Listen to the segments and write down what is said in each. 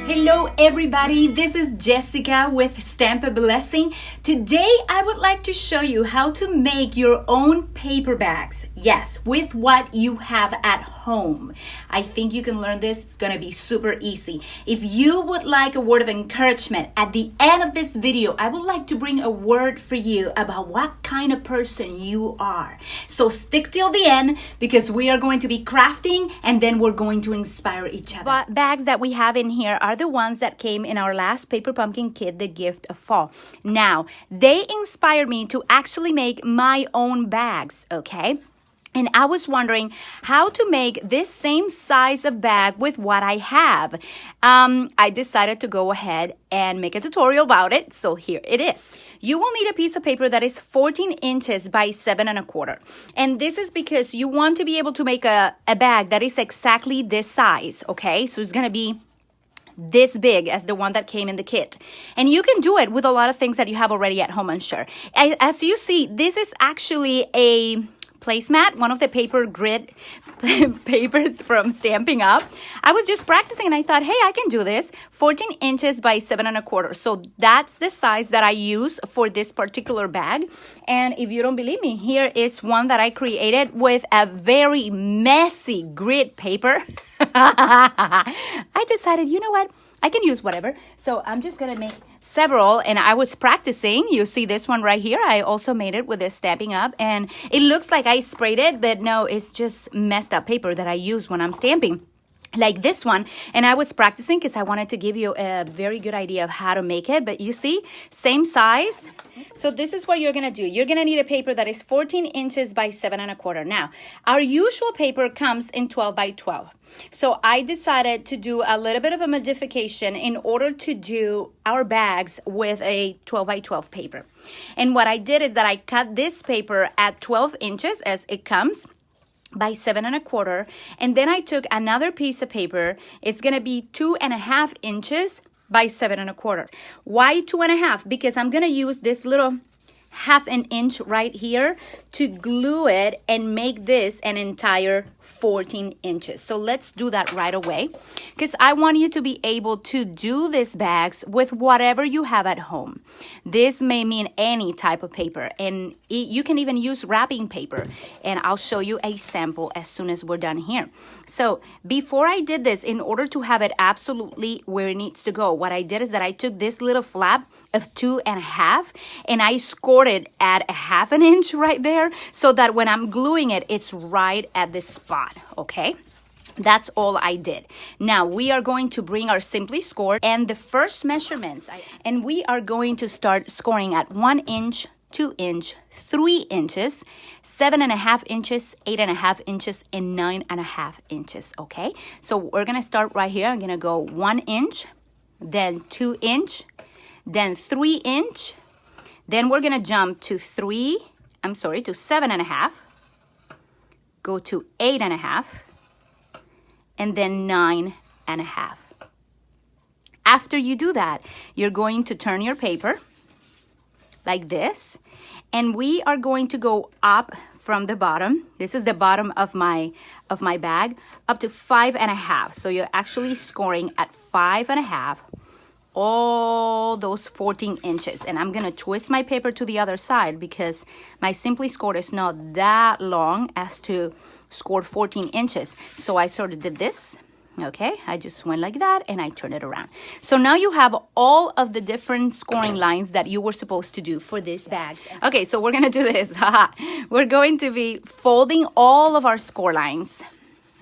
Hello everybody, this is Jessica with Stamp a Blessing. Today I would like to show you how to make your own paper bags. Yes, with what you have at home. I think you can learn this, it's gonna be super easy. If you would like a word of encouragement at the end of this video, I would like to bring a word for you about what kind of person you are. So stick till the end because we are going to be crafting and then we're going to inspire each other. But bags that we have in here are the ones that came in our last paper pumpkin kit, the gift of fall. Now, they inspired me to actually make my own bags, okay? And I was wondering how to make this same size of bag with what I have. I decided to go ahead and make a tutorial about it. So here it is. You will need a piece of paper that is 14 inches by 7 1/4. And this is because you want to be able to make a bag that is exactly this size, okay? So it's going to be this big as the one that came in the kit. And you can do it with a lot of things that you have already at home, I'm sure. As you see, this is actually a placemat, one of the paper grid papers from Stampin'Up. I was just practicing and I thought, hey, I can do this. 14 inches by 7 1/4. So that's the size that I use for this particular bag. And if you don't believe me, here is one that I created with a very messy grid paper. I decided, you know what? I can use whatever. So I'm just going to make several. And I was practicing. You see this one right here. I also made it with this Stampin'Up. And it looks like I sprayed it. But no, it's just messed up paper that I use when I'm stamping. Like this one. And I was practicing because I wanted to give you a very good idea of how to make it. But you see, same size. So this is what you're going to do. You're going to need a paper that is 14 inches by 7 1/4. Now, our usual paper comes in 12 by 12. So I decided to do a little bit of a modification in order to do our bags with a 12 by 12 paper. And what I did is that I cut this paper at 12 inches as it comes by 7 1/4. And then I took another piece of paper. It's going to be 2.5 inches by 7 1/4. Why 2.5? Because I'm going to use this little 1/2 inch right here to glue it and make this an entire 14 inches. So let's do that right away because I want you to be able to do these bags with whatever you have at home. This may mean any type of paper and you can even use wrapping paper and I'll show you a sample as soon as we're done here. So before I did this, in order to have it absolutely where it needs to go, what I did is that I took this little flap of 2.5 and I scored it at 1/2 inch right there so that when I'm gluing it, it's right at this spot, okay? That's all I did. Now we are going to bring our Simply Score and the first measurements. And we are going to start scoring at 1 inch, 2 inch, 3 inches, 7.5 inches, 8.5 inches, and 9.5 inches, okay? So we're gonna start right here. I'm gonna go 1 inch, then 2 inch, then 3 inch, then we're gonna jump to 7.5, go to 8.5, and then 9.5. After you do that, you're going to turn your paper like this, and we are going to go up from the bottom. This is the bottom of my bag, up to 5.5. So you're actually scoring at 5.5. all those 14 inches. And I'm going to twist my paper to the other side because my Simply Score is not that long as to score 14 inches. So I sort of did this. Okay, I just went like that and I turned it around. So now you have all of the different scoring lines that you were supposed to do for this bag. Okay, so we're going to do this. We're going to be folding all of our score lines.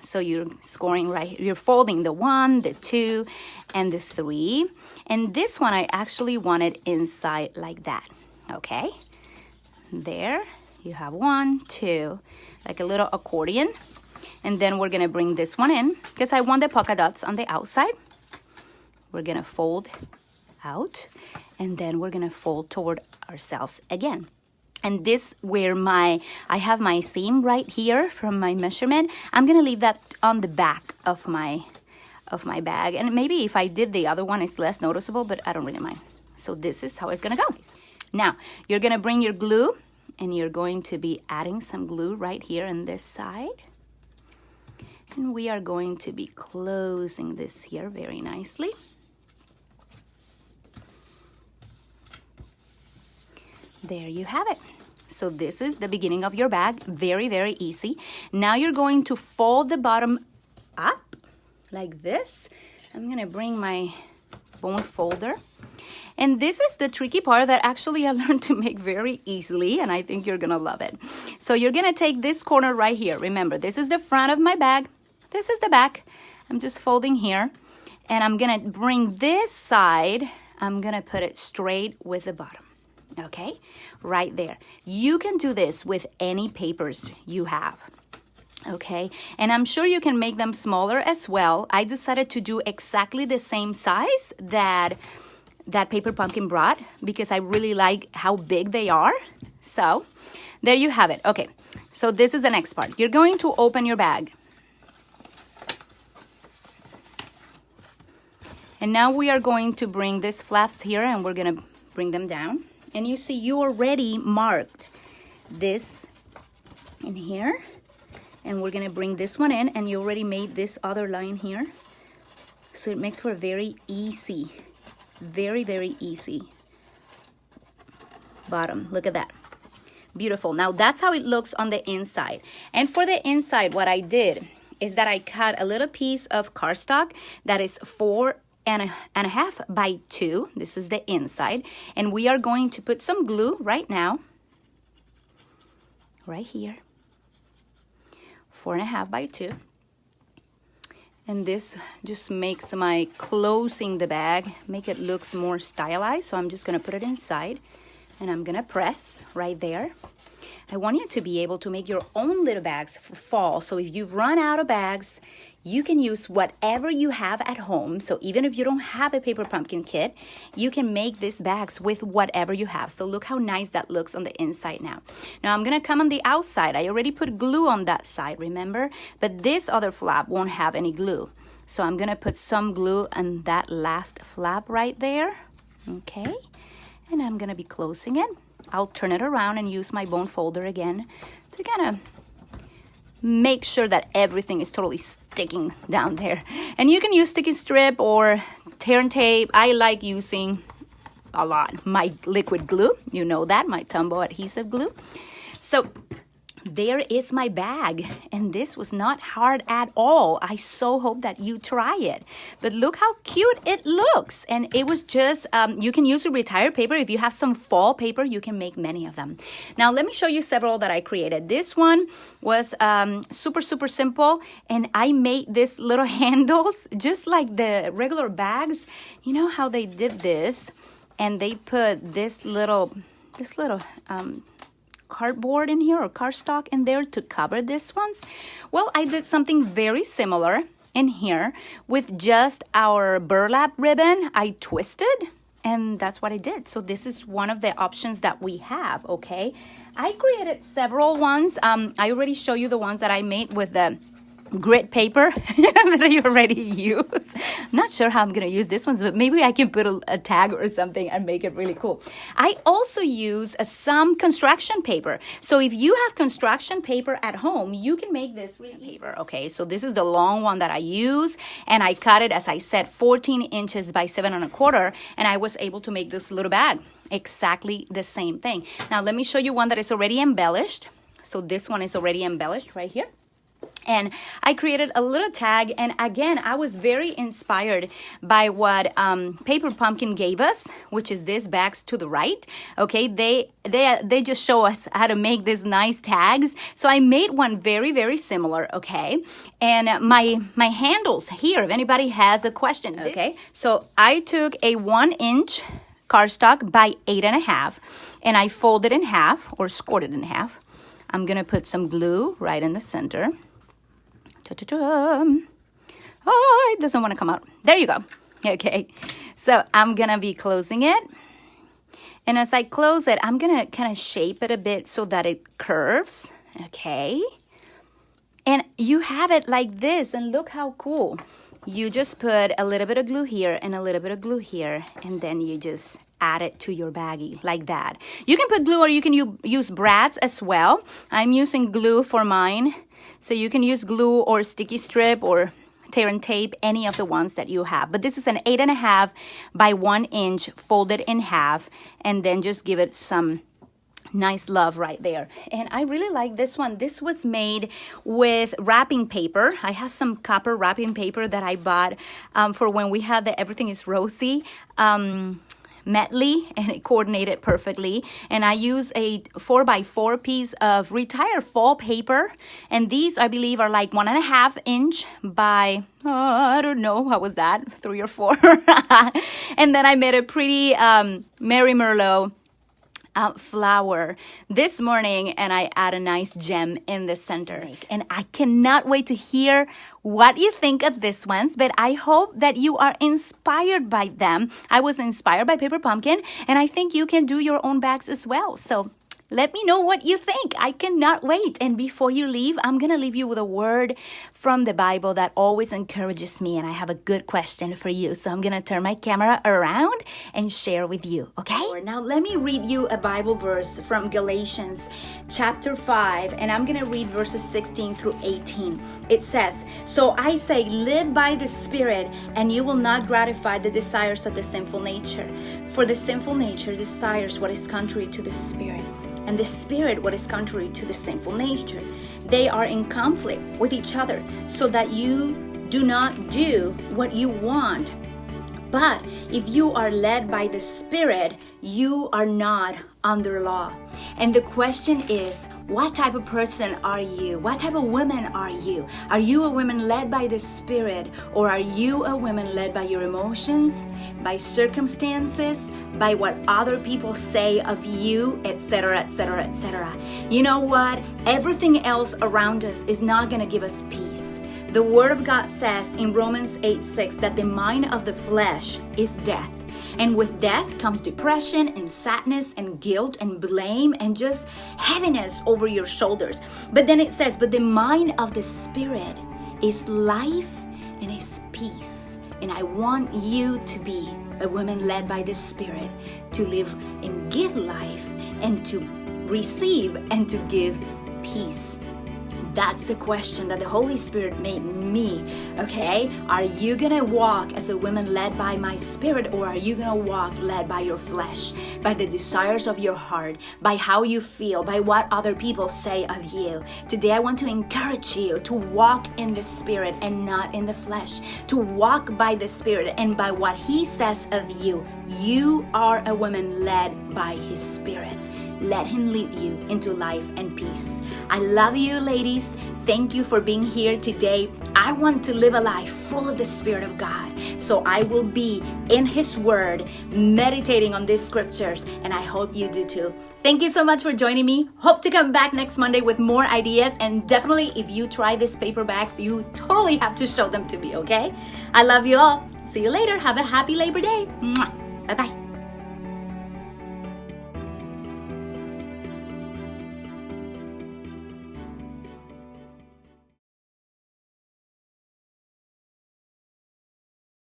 So you're scoring right, you're folding the 1, the 2, and the 3. And this one I actually want it inside like that, okay? There, you have 1, 2, like a little accordion. And then we're gonna bring this one in because I want the polka dots on the outside. We're gonna fold out and then we're gonna fold toward ourselves again. And this where I have my seam right here from my measurement. I'm gonna leave that on the back of my bag. And maybe if I did the other one, it's less noticeable, but I don't really mind. So this is how it's gonna go. Now, you're gonna bring your glue and you're going to be adding some glue right here on this side. And we are going to be closing this here very nicely. there you have it. So this is the beginning of your bag. Very, very easy. Now you're going to fold the bottom up like this. I'm gonna bring my bone folder. And this is the tricky part that actually I learned to make very easily, and I think you're gonna love it. So you're gonna take this corner right here. Remember, this is the front of my bag. This is the back. I'm just folding here. And I'm gonna bring this side, I'm gonna put it straight with the bottom. Okay, right there. You can do this with any papers you have. Okay, and I'm sure you can make them smaller as well. I decided to do exactly the same size that paper pumpkin brought because I really like how big they are. So there you have it. Okay, so this is the next part. You're going to open your bag. And now we are going to bring these flaps here and we're gonna bring them down. And you see you already marked this in here. And we're gonna bring this one in, and you already made this other line here. So it makes for a very easy, very, very easy bottom. Look at that. Beautiful. Now that's how it looks on the inside. And for the inside, what I did is that I cut a little piece of cardstock that is 4.5 by 2. This is the inside. And we are going to put some glue right now. Right here. 4.5 by 2. And this just makes my closing the bag, make it looks more stylized. So I'm just gonna put it inside and I'm gonna press right there. I want you to be able to make your own little bags for fall. So if you've run out of bags, you can use whatever you have at home. So even if you don't have a paper pumpkin kit, you can make these bags with whatever you have. So look how nice that looks on the inside now. Now I'm gonna come on the outside. I already put glue on that side, remember? But this other flap won't have any glue. So I'm gonna put some glue on that last flap right there. Okay, and I'm gonna be closing it. I'll turn it around and use my bone folder again to kind of make sure that everything is totally sticking down there. And you can use sticky strip or tear and tape. I like using a lot my liquid glue. You know that, my Tumbo adhesive glue. So there is my bag, and this was not hard at all. I so hope that you try it. But look how cute it looks. And it was just, you can use a retired paper. If you have some fall paper, you can make many of them. Now, let me show you several that I created. This one was super, super simple. And I made these little handles, just like the regular bags. You know how they did this? And they put this little cardboard in here or cardstock in there to cover these ones. Well, I did something very similar in here with just our burlap ribbon. I twisted, and that's what I did. So this is one of the options that we have, okay? I created several ones. I already showed you the ones that I made with the grit paper that I already use. I'm not sure how I'm gonna use this one, but maybe I can put a tag or something and make it really cool. I also use some construction paper. So if you have construction paper at home, you can make this really paper. Okay, so this is the long one that I use, and I cut it, as I said, 14 inches by 7.25, and I was able to make this little bag. Exactly the same thing. Now let me show you one that is already embellished. So this one is already embellished right here. And I created a little tag, and again, I was very inspired by what Paper Pumpkin gave us, which is these bags to the right. Okay, they just show us how to make these nice tags. So I made one very, very similar. Okay, and my handles here, if anybody has a question. Okay, so I took a 1-inch cardstock by 8.5, and I folded in half or scored it in half. I'm gonna put some glue right in the center. Oh, it doesn't want to come out. There you go. Okay, so I'm gonna be closing it, and as I close it, I'm gonna kind of shape it a bit so that it curves. Okay, and you have it like this, and look how cool. You just put a little bit of glue here and a little bit of glue here, and then you just add it to your baggie like that. You can put glue, or you can use brads as well. I'm using glue for mine. So you can use glue or sticky strip or tear and tape, any of the ones that you have. But this is an 8.5 by 1 inch folded in half, and then just give it some Nice love right there. And I really like this one. This was made with wrapping paper. I have some copper wrapping paper that I bought for when we had the Everything is Rosy medley, and it coordinated perfectly. And I use a 4x4 piece of retired fall paper, and these I believe are like 1.5 inch by I don't know, what was that, 3 or 4. And then I made a pretty Mary Merlot flower this morning, and I add a nice gem in the center. And I cannot wait to hear what you think of these ones, but I hope that you are inspired by them. I was inspired by Paper Pumpkin, and I think you can do your own bags as well. So let me know what you think. I cannot wait. And before you leave, I'm going to leave you with a word from the Bible that always encourages me. And I have a good question for you. So I'm going to turn my camera around and share with you. Okay? Now let me read you a Bible verse from Galatians chapter 5. And I'm going to read verses 16 through 18. It says, "So I say, live by the Spirit, and you will not gratify the desires of the sinful nature. For the sinful nature desires what is contrary to the Spirit, and the Spirit what is contrary to the sinful nature. They are in conflict with each other, so that you do not do what you want. But if you are led by the Spirit, you are not under law." And the question is, what type of person are you? What type of woman are you? Are you a woman led by the Spirit, or are you a woman led by your emotions, by circumstances, by what other people say of you, etc., etc., etc.? You know what? Everything else around us is not going to give us peace. The Word of God says in Romans 8:6 that the mind of the flesh is death. And with death comes depression and sadness and guilt and blame and just heaviness over your shoulders. But then it says, but the mind of the Spirit is life and is peace. And I want you to be a woman led by the Spirit, to live and give life, and to receive and to give peace. That's the question that the Holy Spirit made me, okay? Are you gonna walk as a woman led by my Spirit, or are you gonna walk led by your flesh, by the desires of your heart, by how you feel, by what other people say of you? Today I want to encourage you to walk in the Spirit and not in the flesh, to walk by the Spirit and by what He says of you. You are a woman led by His Spirit. Let Him lead you into life and peace. I love you, ladies. Thank you for being here today. I want to live a life full of the Spirit of God. So I will be in His Word, meditating on these scriptures, and I hope you do too. Thank you so much for joining me. Hope to come back next Monday with more ideas. And definitely, if you try these paper bags, you totally have to show them to me, okay? I love you all. See you later. Have a happy Labor Day. Bye-bye.